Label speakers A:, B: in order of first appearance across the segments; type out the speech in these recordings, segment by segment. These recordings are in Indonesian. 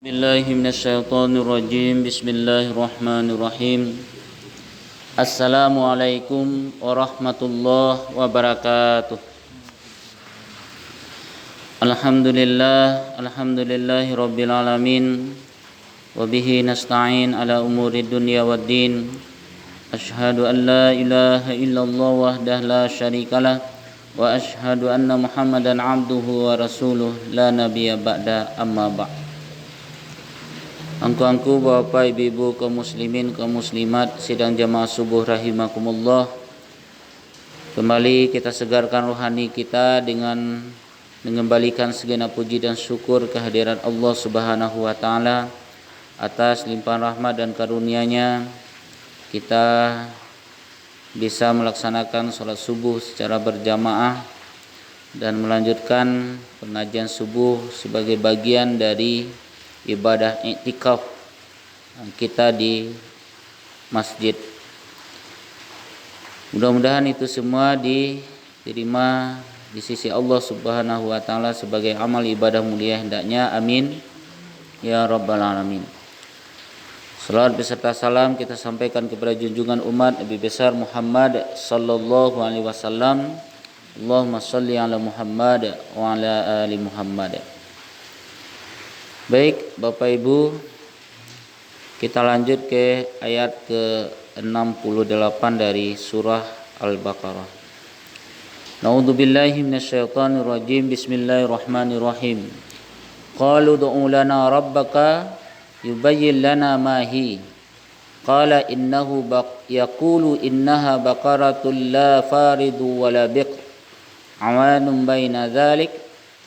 A: Bismillahirrahmanirrahim. Bismillahirrahmanirrahim. Assalamualaikum warahmatullahi wabarakatuh. Alhamdulillahi rabbil alamin. Wabihi nasta'in ala umuri dunya waddin. Ashhadu an la ilaha illallah wahdahu la syarikalah. Wa ashhadu anna Muhammadan abduhu wa rasuluh la nabiyya ba'da, amma ba'd. Angku-angku bapak ibu-ibu kaum muslimin kaum muslimat sidang jamaah subuh rahimakumullah. Kembali kita segarkan rohani kita dengan mengembalikan segenap puji dan syukur kehadiran Allah Subhanahu wa taala atas limpahan rahmat dan karunia-Nya. Kita bisa melaksanakan sholat subuh secara berjamaah dan melanjutkan pengajian subuh sebagai bagian dari ibadah i'tikaf kita di masjid. Mudah-mudahan itu semua diterima di sisi Allah Subhanahu wa taala sebagai amal ibadah mulia hendaknya. Amin ya rabbal alamin. Salawat beserta salam kita sampaikan kepada junjungan umat Nabi besar Muhammad sallallahu alaihi wasallam. Allahumma shalli ala Muhammad wa ala ali Muhammad. Baik Bapak Ibu, kita lanjut ke ayat ke-68 dari surah Al-Baqarah. Na'udzubillahi minasyaitonir rajim. Bismillahirrahmanirrahim. Qalu du'u lana rabbaka yubayyin lana ma hi. Qala innahu yaqulu innaha baqaratul la faridu wala biq. Awanun baina dzalik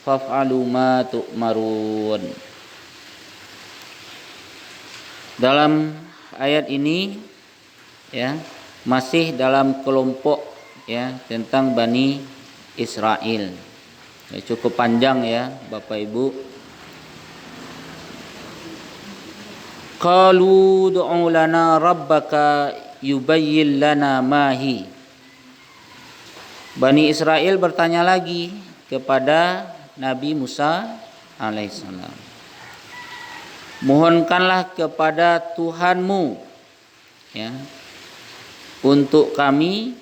A: faf'alu ma tu'marun. Dalam ayat ini ya masih dalam kelompok ya tentang Bani Israel. Ya, cukup panjang ya Bapak Ibu. Qalu du'u lana rabbaka yubayyin lana ma hi. Bani Israel bertanya lagi kepada Nabi Musa alaihissalam. Mohonkanlah kepada Tuhanmu ya untuk kami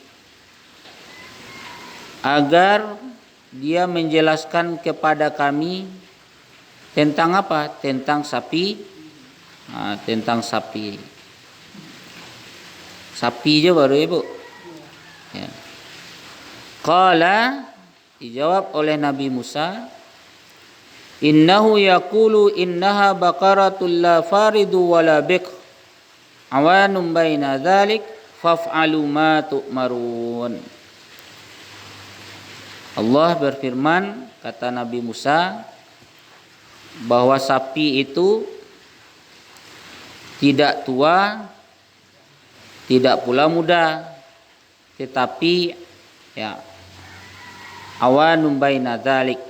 A: agar dia menjelaskan kepada kami tentang apa? Tentang sapi. Tentang sapi. Sapi aja baru Ibu. Ya. Qala, dijawab oleh Nabi Musa, innahu yaqulu innaha baqaratul la faridu wala biq. Awanum baina dzalik faf'alu ma tu'marun. Allah berfirman, kata Nabi Musa, bahwa sapi itu tidak tua, tidak pula muda, tetapi ya awanum baina dzalik,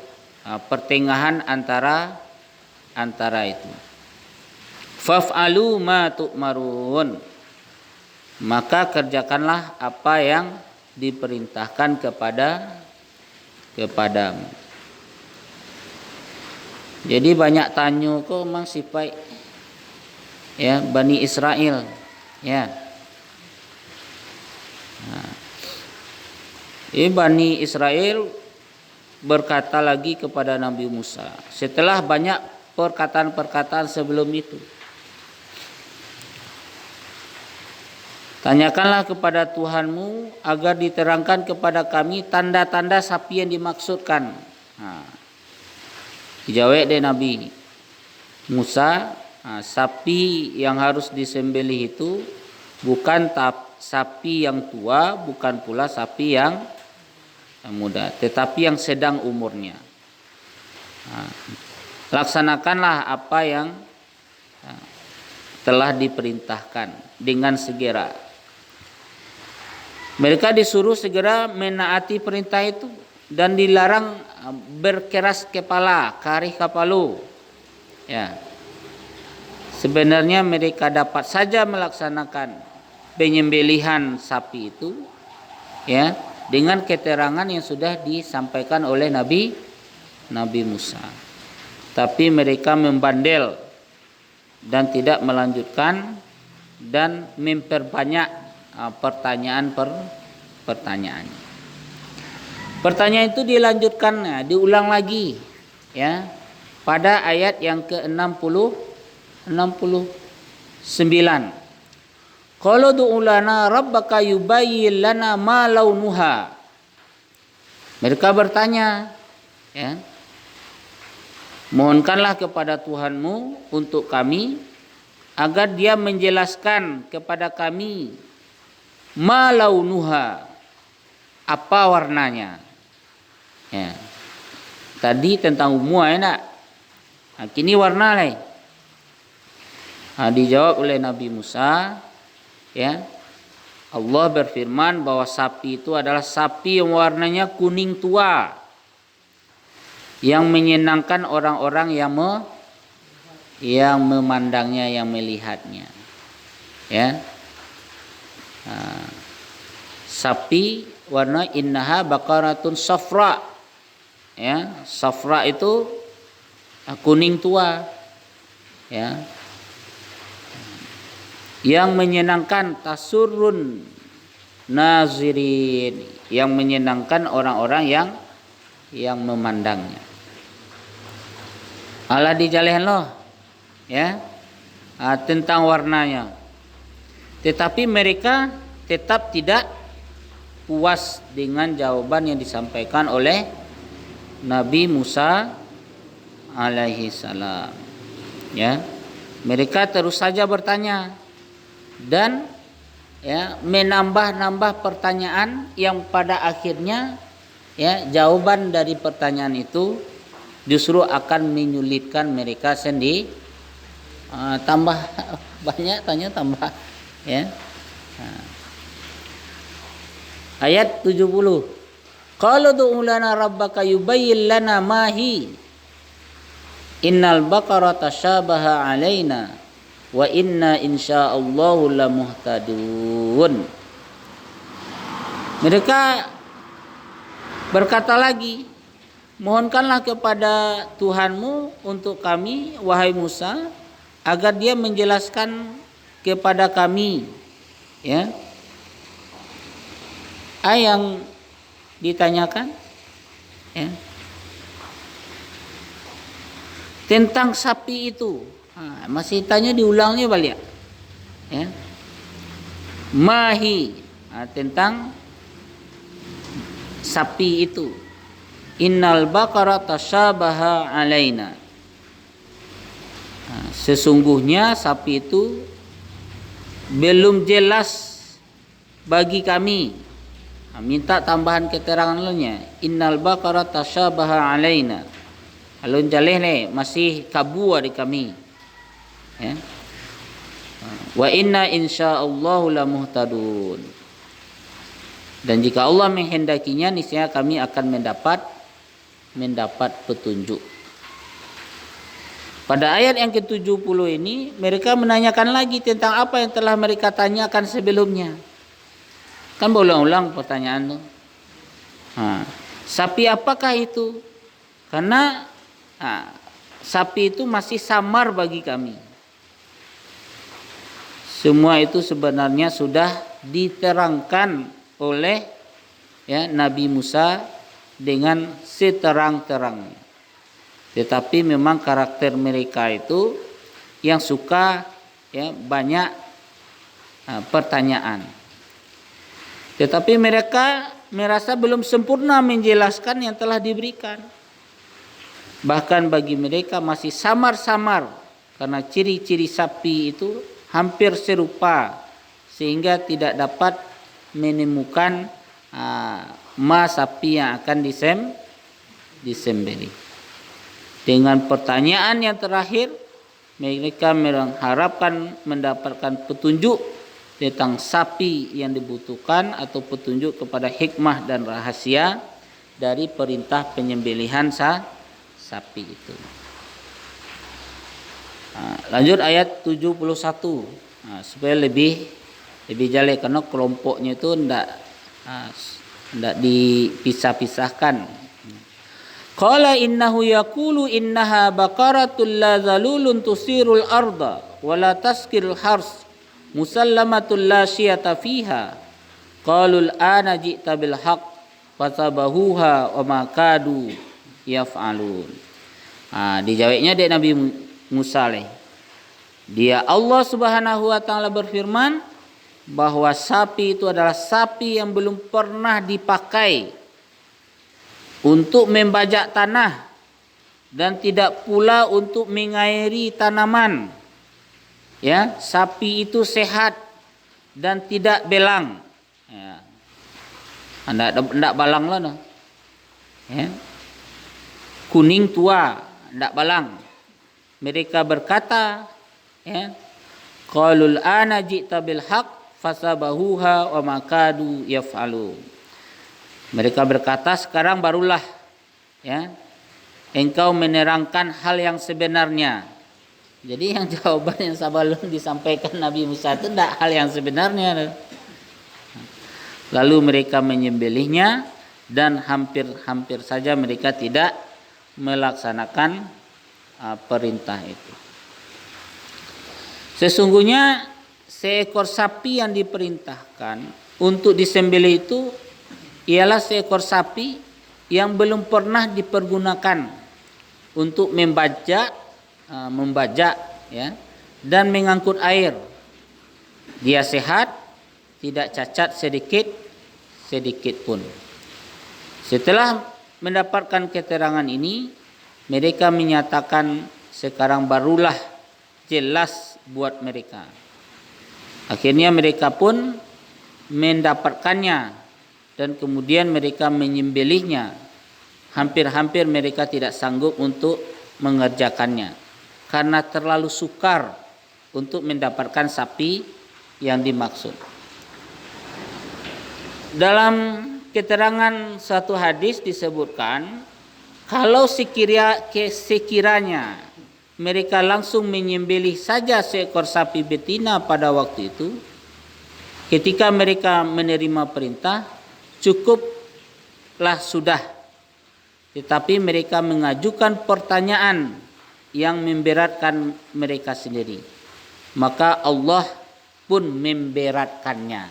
A: pertengahan antara itu. Faf'alu ma tu'marun, maka kerjakanlah apa yang diperintahkan kepadamu. Jadi banyak tanya kok memang sifat ya Bani Israel ya. Bani Israel berkata lagi kepada Nabi Musa setelah banyak perkataan-perkataan sebelum itu. Tanyakanlah kepada Tuhanmu agar diterangkan kepada kami tanda-tanda sapi yang dimaksudkan. Dijawab oleh Nabi Musa, sapi yang harus disembelih itu bukan sapi yang tua, bukan pula sapi yang muda, tetapi yang sedang umurnya. Laksanakanlah apa yang telah diperintahkan dengan segera. Mereka disuruh segera menaati perintah itu dan dilarang berkeras kepala, karih kapalu. Ya. Sebenarnya mereka dapat saja melaksanakan penyembelihan sapi itu ya dengan keterangan yang sudah disampaikan oleh Nabi Musa. Tapi mereka membandel dan tidak melanjutkan dan memperbanyak pertanyaan. Pertanyaan itu dilanjutkan, diulang lagi ya pada ayat yang ke-69. Qalu du'u lana rabbaka yubayyin lana ma launuha. Mereka bertanya, ya, mohonkanlah kepada Tuhanmu untuk kami agar Dia menjelaskan kepada kami ma launuha, apa warnanya. Ya. Tadi tentang umur nak. Kini warna lain. Dijawab oleh Nabi Musa, ya. Allah berfirman bahwa sapi itu adalah sapi yang warnanya kuning tua, yang menyenangkan orang-orang yang memandangnya, yang melihatnya. Ya. Sapi warna innaha baqaratun safra. Ya, safra itu kuning tua. Ya. Yang menyenangkan, tasurrun nazirin, yang menyenangkan orang-orang yang memandangnya. Allah dijalehan loh, ya, tentang warnanya. Tetapi mereka tetap tidak puas dengan jawaban yang disampaikan oleh Nabi Musa alaihi salam. Ya, mereka terus saja bertanya dan ya menambah-nambah pertanyaan yang pada akhirnya ya jawaban dari pertanyaan itu justru akan menyulitkan mereka sendiri. Tambah banyak tanya tambah ya. Ayat 70. Qalu du'u lana rabbaka yubayyin lana ma hi. Innal baqara tashabaha alaina wa inna insyaallahu lamuhtadun. Mereka berkata lagi, mohonkanlah kepada Tuhanmu untuk kami, wahai Musa, agar Dia menjelaskan kepada kami, ya, yang ditanyakan, ya, tentang sapi itu. Masih tanya, diulangnya balik, ya. Mahi, tentang sapi itu. Innal baqara tashabaha alaina. Sesungguhnya sapi itu belum jelas bagi kami. Minta tambahan keterangan lainnya. Innal baqara tashabaha alaina. Alun jaleh le masih kabur di kami. Ya. Wa inna insyaallahu lamuhtadun. Dan jika Allah menghendakinya, niscaya kami akan mendapat petunjuk. Pada ayat yang ke-70 ini mereka menanyakan lagi tentang apa yang telah mereka tanyakan sebelumnya. Kan berulang-ulang pertanyaan itu. Sapi apakah itu? Karena sapi itu masih samar bagi kami. Semua itu sebenarnya sudah diterangkan oleh ya Nabi Musa dengan seterang-terangnya. Tetapi memang karakter mereka itu yang suka ya banyak pertanyaan. Tetapi mereka merasa belum sempurna menjelaskan yang telah diberikan. Bahkan bagi mereka masih samar-samar karena ciri-ciri sapi itu hampir serupa sehingga tidak dapat menemukan sapi yang akan disembelih. Dengan pertanyaan yang terakhir, mereka mengharapkan mendapatkan petunjuk tentang sapi yang dibutuhkan atau petunjuk kepada hikmah dan rahasia dari perintah penyembelihan sapi itu. Lanjut ayat 71. Supaya lebih jelas karena kelompoknya itu tidak dipisah-pisahkan. Qala innahu yaqulu innaha baqaratul la zalulun tusirul arda wa la taskil hars musallamatul la syiyata fiha. Qalul ana ji'ta bil haqq fasabahuha wa ma kadu yaf'alun. Dijawabnya dari Nabi Musa Dia Allah Subhanahu wa taala berfirman bahwa sapi itu adalah sapi yang belum pernah dipakai untuk membajak tanah dan tidak pula untuk mengairi tanaman. Ya, sapi itu sehat dan tidak belang. Ya. Ndak balang lah no. Ya. Kuning tua, ndak balang. Mereka berkata, ya, qalul ana ji'ta bil haqq fasabahuha wa ma kadu yaf'alun. Mereka berkata, sekarang barulah, ya, engkau menerangkan hal yang sebenarnya. Jadi yang jawaban yang sebelum disampaikan Nabi Musa itu tidak hal yang sebenarnya. Lalu mereka menyembelihnya dan hampir saja mereka tidak melaksanakan perintah itu. Sesungguhnya seekor sapi yang diperintahkan untuk disembelih itu ialah seekor sapi yang belum pernah dipergunakan untuk membajak, ya, dan mengangkut air. Dia sehat, tidak cacat sedikit pun. Setelah mendapatkan keterangan ini, mereka menyatakan sekarang barulah jelas buat mereka. Akhirnya mereka pun mendapatkannya dan kemudian mereka menyembelihnya. Hampir-hampir mereka tidak sanggup untuk mengerjakannya karena terlalu sukar untuk mendapatkan sapi yang dimaksud. Dalam keterangan satu hadis disebutkan, kalau sekiranya mereka langsung menyembelih saja seekor sapi betina pada waktu itu, ketika mereka menerima perintah, cukuplah sudah. Tetapi mereka mengajukan pertanyaan yang memberatkan mereka sendiri. Maka Allah pun memberatkannya.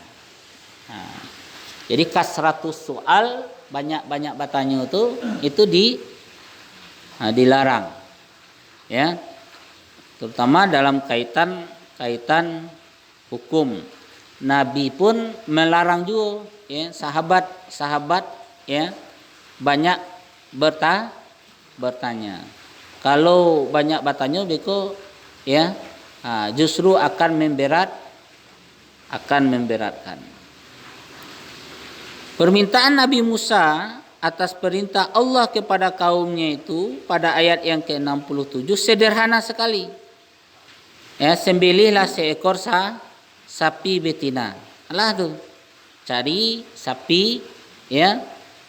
A: Jadi kasratus soal, banyak bertanya itu dilarang. Ya. Terutama dalam kaitan hukum. Nabi pun melarang juga, ya, sahabat ya banyak bertanya. Kalau banyak bertanya beko, ya, justru akan memberatkan. Permintaan Nabi Musa atas perintah Allah kepada kaumnya itu pada ayat yang ke-67 sederhana sekali. Ya, sembelihlah seekor sapi betina. Alah tuh. Cari sapi, ya.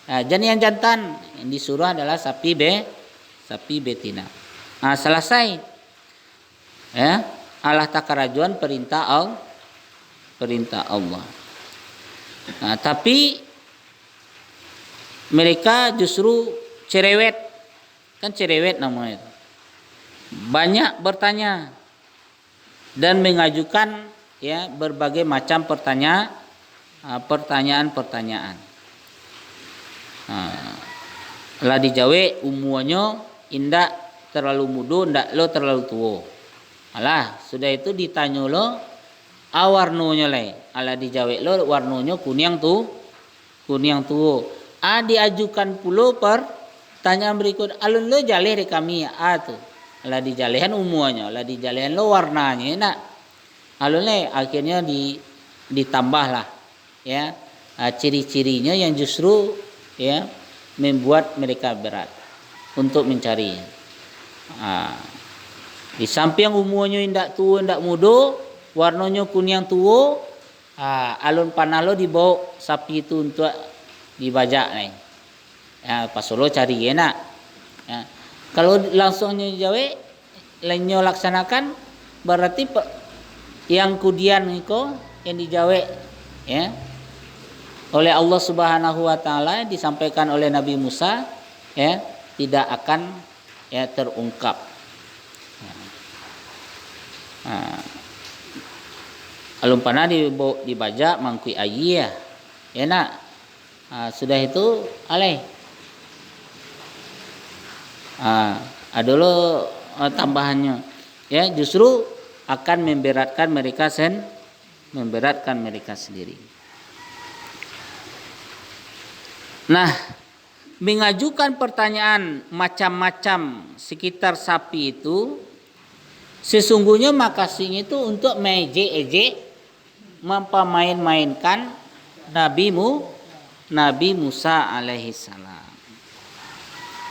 A: Yang jantan, yang disuruh adalah sapi betina. Selesai. Ya, Allah takarajuan perintah Allah. Tapi mereka justru cerewet. Kan cerewet namanya. Banyak bertanya dan mengajukan, ya, berbagai macam pertanyaan. Lah dijawab umuannya indak terlalu muda, ndak lo terlalu tua. Alah, sudah itu ditanya lo warnanya Alah dijawab lo warnanya kuning tua. Diajukan pula pertanyaan berikut, alun lo jaleh re kami tuh. Alah dijalehan umuannya, alah dijalehan lo warnanya nak. Alun akhirnya ditambahlah, ya, ciri-cirinya yang justru, ya, membuat mereka berat untuk mencari. Di samping umurnya indak tua indak muda, warnanya kuning tua, alun panah lo dibawa sapi itu untuk dibajak nih. Ya, pas lo cari enak. Ya. Kalau langsungnya jawab, lainnya laksanakan, berarti yang kemudian itu yang dijawab, ya, oleh Allah Subhanahu wa taala disampaikan oleh Nabi Musa, ya, tidak akan terungkap. Alun pernah dibaca mangkui ayah, ya nak, sudah itu aleh. Ada lo tambahannya, ya justru akan memberatkan mereka sendiri. Nah, mengajukan pertanyaan macam-macam sekitar sapi itu sesungguhnya makasih itu untuk mengejek-ejek, mempamain-mainkan Nabi Musa alaihissalam.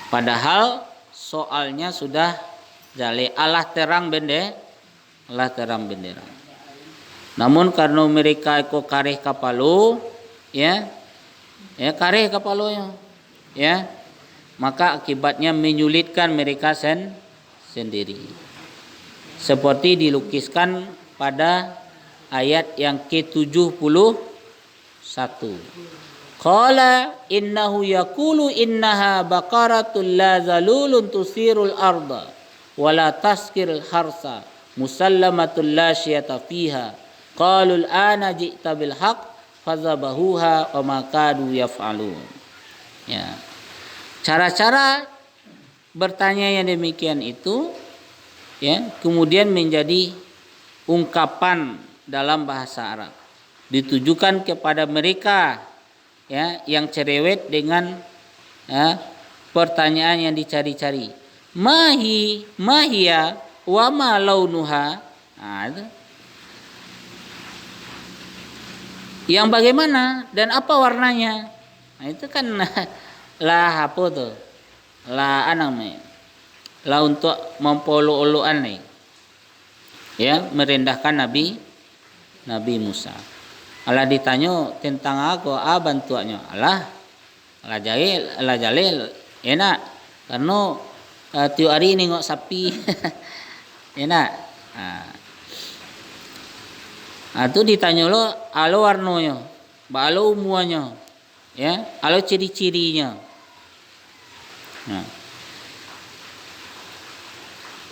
A: Padahal soalnya sudah jale Allah terang bendera. Namun karena mereka iko kareh kapalo, ya kareh kapalonya, ya maka akibatnya menyulitkan mereka sendiri. Seperti dilukiskan pada ayat yang ke-71. Qala innahu yaqulu innaha baqaratul la zalulun tusirul arda wala taskirul harsa musallamatul la syiyata fiha qalul ana ji'ta bil haqq fazabahuha wa ma kadu yaf'alun. Ya. Cara-cara bertanya yang demikian itu, ya, kemudian menjadi ungkapan dalam bahasa Arab ditujukan kepada mereka, ya, yang cerewet dengan pertanyaan yang dicari-cari. Mahiya wa ma launuha. Yang bagaimana dan apa warnanya? Nah, itu kan lah apa tuh? Lah aname. Lah untuk mempolo-oloan nih. Ya, merendahkan Nabi Musa. Allah ditanya tentang aku, bantuannya. Allah jalil enak. Karena tiap hari nengok sapi. Enak. Itu ditanya lo, alo warnanya, alo umuannya, ya, alo ciri-cirinya. Nah.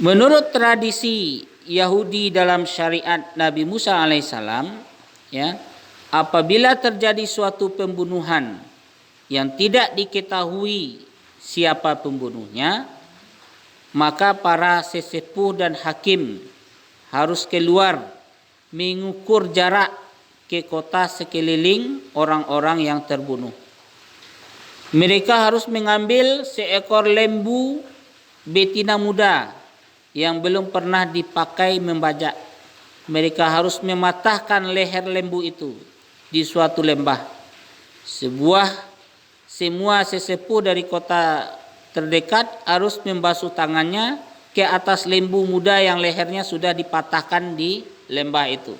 A: Menurut tradisi Yahudi dalam syariat Nabi Musa alaihissalam, ya, apabila terjadi suatu pembunuhan yang tidak diketahui siapa pembunuhnya, maka para sesepuh dan hakim harus keluar mengukur jarak ke kota sekeliling orang-orang yang terbunuh. Mereka harus mengambil seekor lembu betina muda yang belum pernah dipakai membajak. Mereka harus mematahkan leher lembu itu di suatu lembah. Semua sesepuh dari kota terdekat harus membasuh tangannya ke atas lembu muda yang lehernya sudah dipatahkan di lembah itu.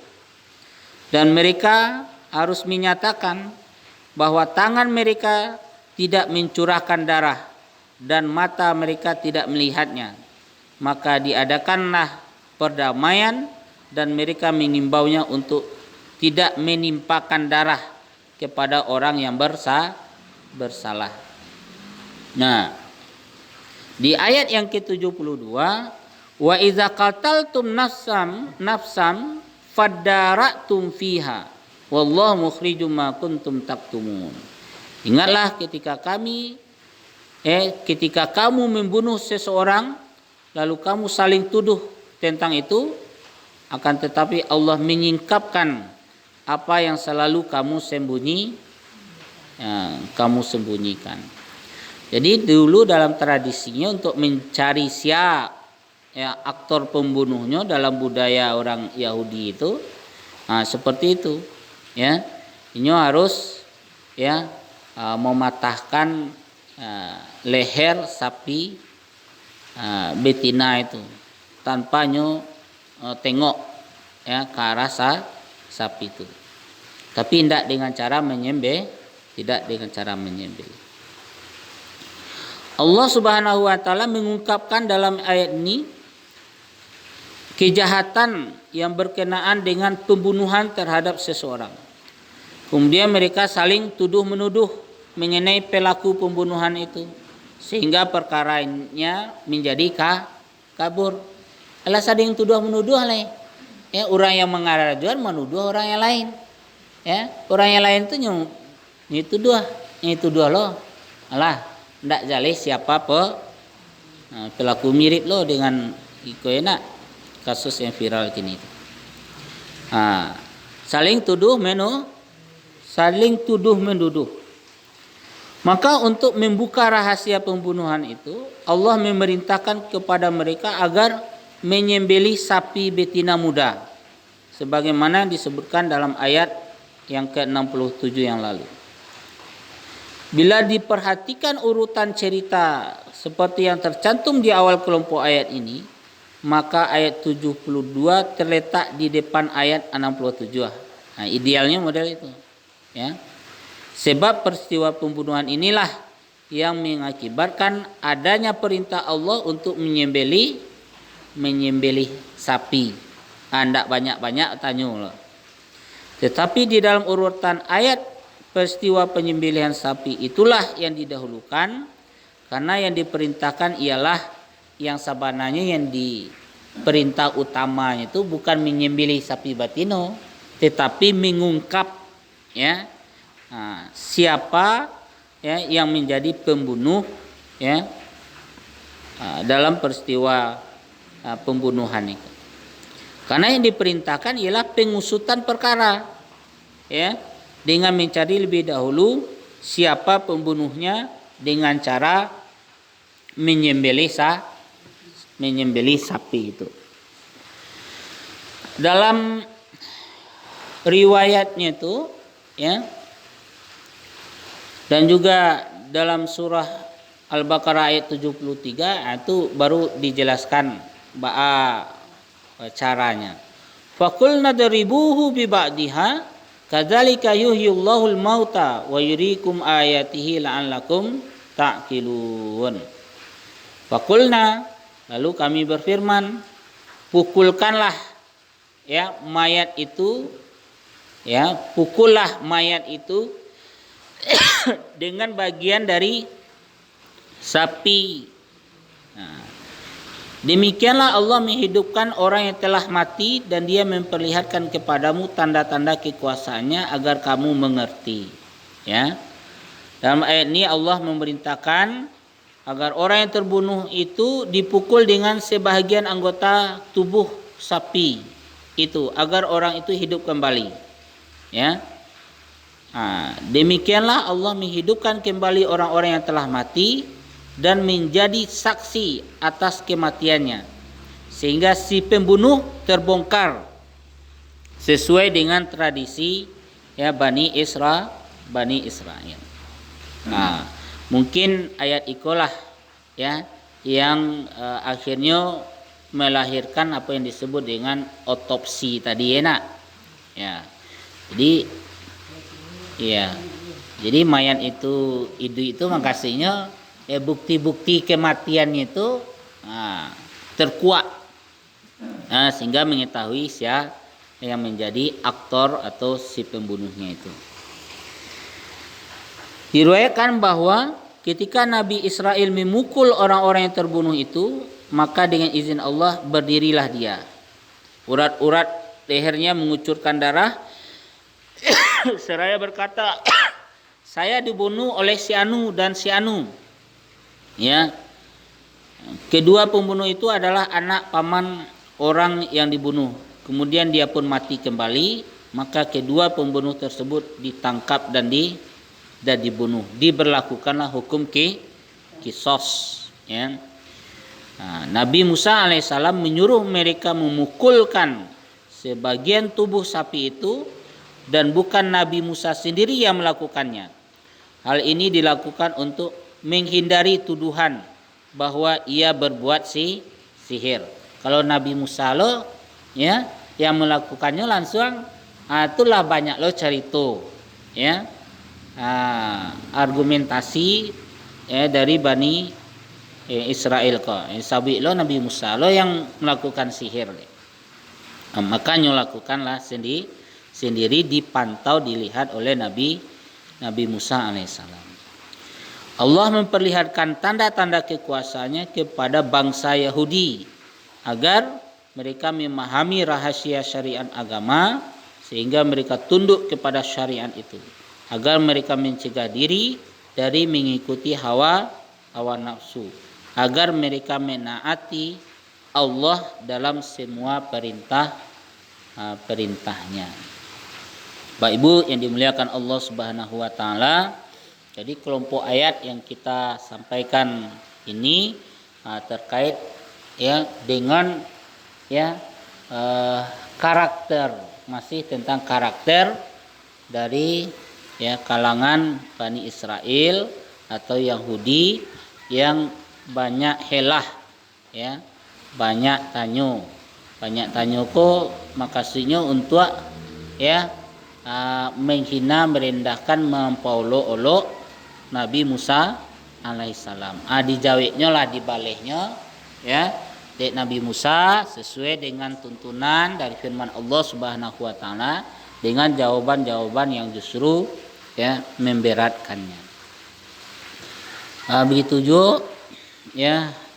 A: Dan mereka harus menyatakan bahwa tangan mereka tidak mencurahkan darah dan mata mereka tidak melihatnya. Maka diadakanlah perdamaian dan mereka mengimbaunya untuk tidak menimpakan darah kepada orang yang bersalah. Nah, di ayat yang ke-72, wa iza qataltum nafsam faddaratum fiha wallahu mukhrijum ma kuntum taktumun. Ingatlah ketika kamu membunuh seseorang lalu kamu saling tuduh tentang itu, akan tetapi Allah menyingkapkan apa yang selalu kamu sembunyikan. Jadi dulu dalam tradisinya untuk mencari aktor pembunuhnya dalam budaya orang Yahudi itu, seperti itu, ya, ini harus mematahkan leher sapi betina itu tanpa tengok ke arah sapi itu, tapi tidak dengan cara menyembelih. Allah Subhanahu wa taala mengungkapkan dalam ayat ini kejahatan yang berkenaan dengan pembunuhan terhadap seseorang. Kemudian mereka saling tuduh menuduh mengenai pelaku pembunuhan itu sehingga perkaranya menjadi kabur. Alah sading tuduh menuduh le. Ya, orang yang mengarajuan menuduh orang yang lain. Ya, orang yang lain itu tuduh lo. Alah, ndak jale siapa pelaku mirip lo dengan ikoena kasus yang viral kini. Saling tuduh menuduh. Maka untuk membuka rahasia pembunuhan itu, Allah memerintahkan kepada mereka agar menyembelih sapi betina muda, sebagaimana disebutkan dalam ayat yang ke-67 yang lalu. Bila diperhatikan urutan cerita seperti yang tercantum di awal kelompok ayat ini, maka ayat 72 terletak di depan ayat 67. Nah, idealnya model itu. Ya. Sebab peristiwa pembunuhan inilah yang mengakibatkan adanya perintah Allah untuk menyembelih sapi. Ndak banyak-banyak tanya. Tetapi di dalam urutan ayat peristiwa penyembelihan sapi itulah yang didahulukan, karena yang diperintahkan ialah yang sebenarnya yang diperintah utamanya itu bukan menyembelih sapi batino, tetapi mengungkap ya siapa ya yang menjadi pembunuh ya dalam peristiwa pembunuhan itu. Karena yang diperintahkan ialah pengusutan perkara ya, dengan mencari lebih dahulu siapa pembunuhnya dengan cara menyembelih sapi itu. Dalam riwayatnya itu ya, dan juga dalam surah Al-Baqarah ayat 73 itu baru dijelaskan caranya. Faqulna daribuhu bi ba'diha kadzalika yuhyillahu al-mauta wa yuriikum ayatihi la'allakum ta'qilun. Faqulna, lalu kami berfirman, pukulkanlah ya mayat itu ya, pukullah mayat itu dengan bagian dari sapi. Demikianlah Allah menghidupkan orang yang telah mati dan Dia memperlihatkan kepadamu tanda-tanda kekuasaannya agar kamu mengerti. Ya. Dalam ayat ini Allah memerintahkan agar orang yang terbunuh itu dipukul dengan sebahagian anggota tubuh sapi itu agar orang itu hidup kembali. Ya. Demikianlah Allah menghidupkan kembali orang-orang yang telah mati dan menjadi saksi atas kematiannya, sehingga si pembunuh terbongkar sesuai dengan tradisi ya Bani Israel. Mungkin ayat ikolah ya yang akhirnya melahirkan apa yang disebut dengan otopsi tadi enak ya. Jadi mayat itu makasihnya bukti-bukti kematiannya itu terkuat sehingga mengetahui siapa yang menjadi aktor atau si pembunuhnya itu. Diriwayatkan bahwa ketika Nabi Israel memukul orang-orang yang terbunuh itu, maka dengan izin Allah berdirilah dia. Urat-urat lehernya mengucurkan darah seraya berkata, saya dibunuh oleh si Anu dan si Anu. Ya, kedua pembunuh itu adalah anak paman orang yang dibunuh. Kemudian dia pun mati kembali. Maka kedua pembunuh tersebut ditangkap dan dibunuh. Diberlakukanlah hukum kisos. Ya. Nabi Musa alaihissalam menyuruh mereka memukulkan sebagian tubuh sapi itu, dan bukan Nabi Musa sendiri yang melakukannya. Hal ini dilakukan untuk menghindari tuduhan bahwa ia berbuat sihir. Kalau Nabi Musa lo ya yang melakukannya langsung itulah banyak lo cerita ya argumentasi dari Bani Israel kok. Sabi lo Nabi Musa lo yang melakukan sihir. Makanya lakukanlah sendiri dipantau dilihat oleh Nabi Musa alaihissalam. Allah memperlihatkan tanda-tanda kekuasaannya kepada bangsa Yahudi agar mereka memahami rahasia syariat agama sehingga mereka tunduk kepada syariat itu, agar mereka mencegah diri dari mengikuti hawa nafsu, agar mereka menaati Allah dalam semua perintahnya. Bapak Ibu yang dimuliakan Allah Subhanahu wa taala, jadi kelompok ayat yang kita sampaikan ini terkait ya dengan karakter, masih tentang karakter dari kalangan Bani Israel atau Yahudi yang banyak helah, banyak tanyo ko maksudnya untuk menghina, merendahkan, memperolok-olok Nabi Musa alaihissalam. Dijawabnya lah, dibalehnya Dek Nabi Musa sesuai dengan tuntunan dari firman Allah Subhanahu wa taala dengan jawaban-jawaban yang justru memberatkannya. Begitu juga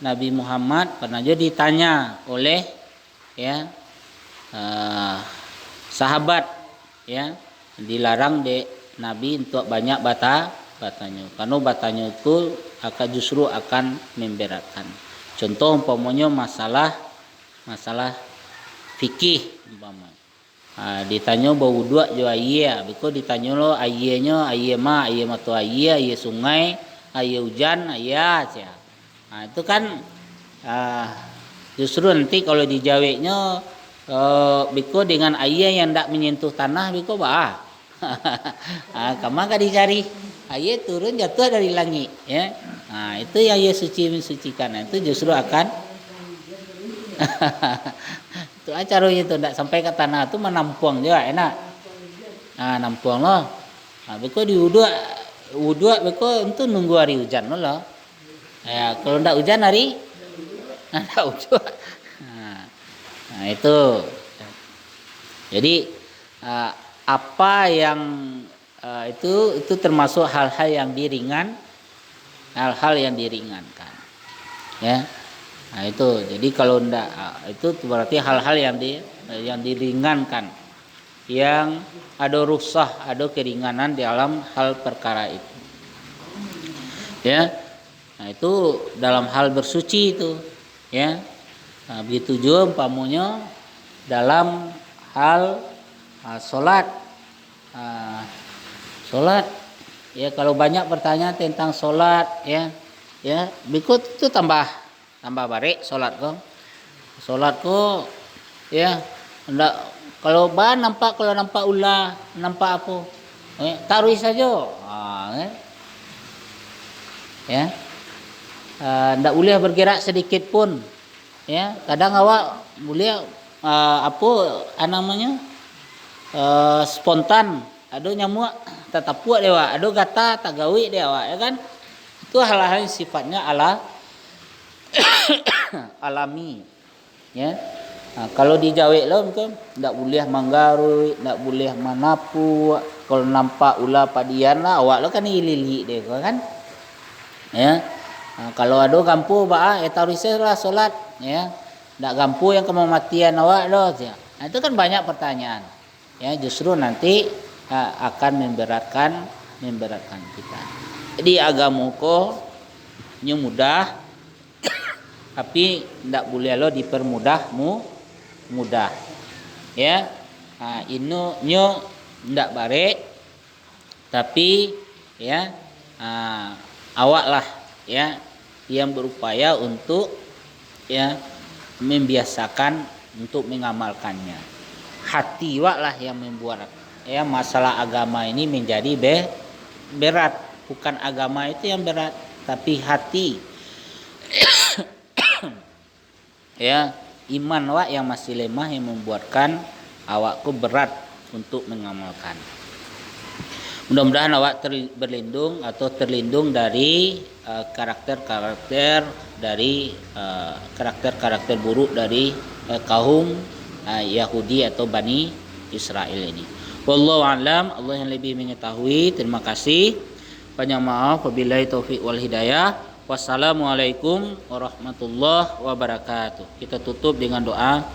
A: Nabi Muhammad pernah juga ditanya oleh sahabat dilarang dek Nabi untuk banyak batanya karena batanya itu justru akan memberatkan. Contoh umpamanya masalah fikih umpama. Ditanya bau dua jo ayah, biko ditanya lo ayahnya ayah tu ayah sungai, ayah hujan, ayah aja. Itu kan justru nanti kalau dijawabnya biko dengan ayah yang tidak menyentuh tanah biko kamar gak dicari ayah turun jatuh dari langit itu yang ayah mensucikan, itu justru akan itu acaranya itu tidak sampai ke tanah itu menampuang juga enak. Nampuang loh. Biko di wudhu biko itu nunggu hari hujan loh. Kalau tidak hujan hari tidak hujan. Itu. Jadi apa yang itu termasuk hal-hal yang diringankan. Itu. Jadi kalau tidak itu berarti hal-hal yang diringankan, yang ada rukhsah, ada keringanan dalam hal perkara itu. Itu dalam hal bersuci itu. Begitu juga umpamanya dalam hal sholat. Sholat kalau banyak pertanyaan tentang sholat berikut itu tambah barik sholat enggak, kalau nampak ulah, nampak apa taruh saja enggak boleh bergerak sedikit pun kadang awak boleh spontan, ada nyamuk tetap puak dewa, ada gata tak gawi dewa kan, itu hal-hal yang sifatnya alami kalau dijawab lo ndak boleh manggaru, ndak boleh manapu, kalau nampak ulah padian lah awak lo kan ilili deh kan kalau ada gampu tarislah solat ndak gampu yang kematian awak lo itu kan banyak pertanyaan justru nanti akan memberatkan kita. Jadi agama ko mudah tapi ndak boleh lo dipermudah mudah nyo ndak bare tapi awak lah yang berupaya untuk membiasakan untuk mengamalkannya. Hati wak lah yang membuat masalah agama ini menjadi berat. Bukan agama itu yang berat, tapi hati iman wak yang masih lemah yang membuatkan awakku berat untuk mengamalkan. Mudah-mudahan awak berlindung atau terlindung dari karakter-karakter buruk dari kaum Yahudi atau Bani Israel ini. Wallahu a'lam, Allah yang lebih mengetahui. Terima kasih. Banyak maaf, wabillahi taufik wal hidayah. Wassalamualaikum warahmatullahi wabarakatuh. Kita tutup dengan doa